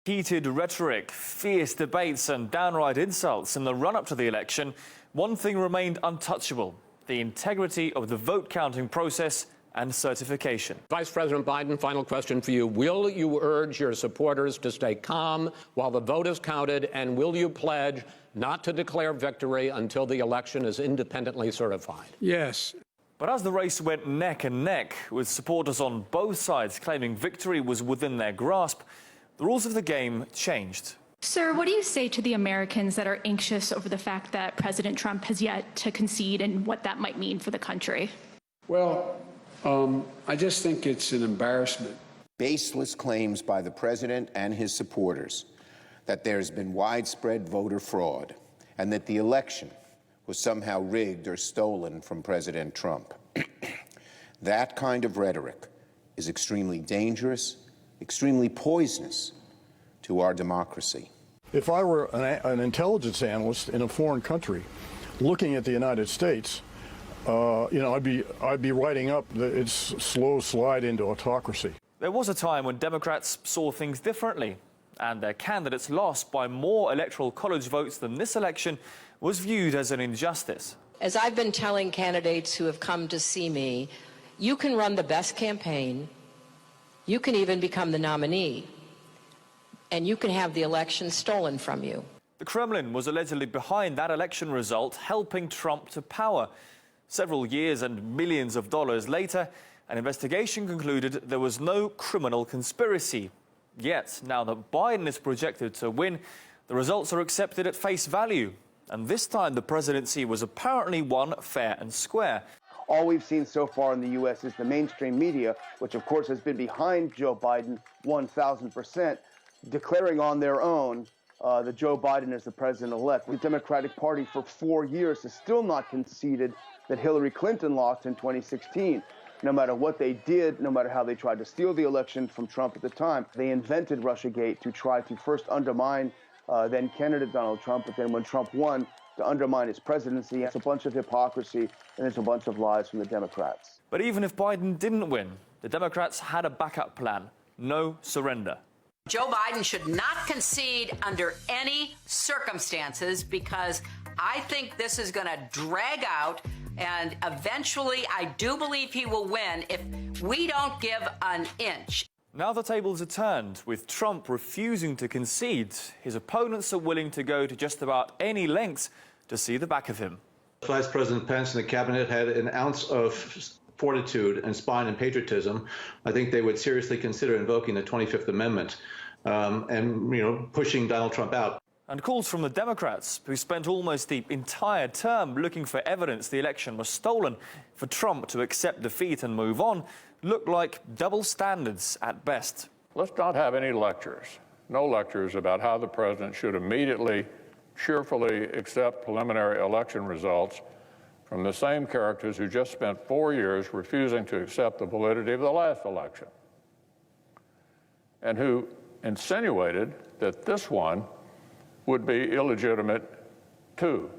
Heated rhetoric, fierce debates and downright insults in the run-up to the election, one thing remained untouchable: the integrity of the vote-counting process and certification. Vice President Biden, final question for you. Will you urge your supporters to stay calm while the vote is counted, and will you pledge not to declare victory until the election is independently certified? Yes. But as the race went neck and neck, with supporters on both sides claiming victory was within their grasp, the rules of the game changed. Sir, what do you say to the Americans that are anxious over the fact that President Trump has yet to concede and what that might mean for the country? Well, I just think it's an embarrassment. Baseless claims by the president and his supporters that there's been widespread voter fraud and that the election was somehow rigged or stolen from President Trump. That kind of rhetoric is extremely dangerous, extremely poisonous to our democracy. If I were an intelligence analyst in a foreign country looking at the United States, I'd be writing up its slow slide into autocracy. There was a time when Democrats saw things differently, and their candidates lost by more electoral college votes than this election was viewed as an injustice. As I've been telling candidates who have come to see me, you can run the best campaign, you can even become the nominee, and you can have the election stolen from you. The Kremlin was allegedly behind that election result, helping Trump to power. Several years and millions of dollars later, an investigation concluded there was no criminal conspiracy. Yet, now that Biden is projected to win, the results are accepted at face value. And this time the presidency was apparently won fair and square. All we've seen so far in the U.S. is the mainstream media, which of course has been behind Joe Biden 1,000%, declaring on their own that Joe Biden is the president-elect. The Democratic Party for 4 years has still not conceded that Hillary Clinton lost in 2016. No matter what they did, no matter how they tried to steal the election from Trump at the time, they invented Russiagate to try to first undermine then candidate Donald Trump, but then when Trump won, to undermine his presidency. It's a bunch of hypocrisy, and it's a bunch of lies from the Democrats. But even if Biden didn't win, the Democrats had a backup plan: no surrender. Joe Biden should not concede under any circumstances, because I think this is going to drag out, and eventually I do believe he will win if we don't give an inch. Now the tables are turned, with Trump refusing to concede. His opponents are willing to go to just about any lengths to see the back of him. Vice President Pence and the cabinet had an ounce of fortitude and spine and patriotism. I think they would seriously consider invoking the 25th Amendment and pushing Donald Trump out. And calls from the Democrats, who spent almost the entire term looking for evidence the election was stolen, for Trump to accept defeat and move on, look like double standards at best. Let's not have any lectures, no lectures about how the president should immediately, cheerfully accept preliminary election results from the same characters who just spent 4 years refusing to accept the validity of the last election, and who insinuated that this one would be illegitimate too.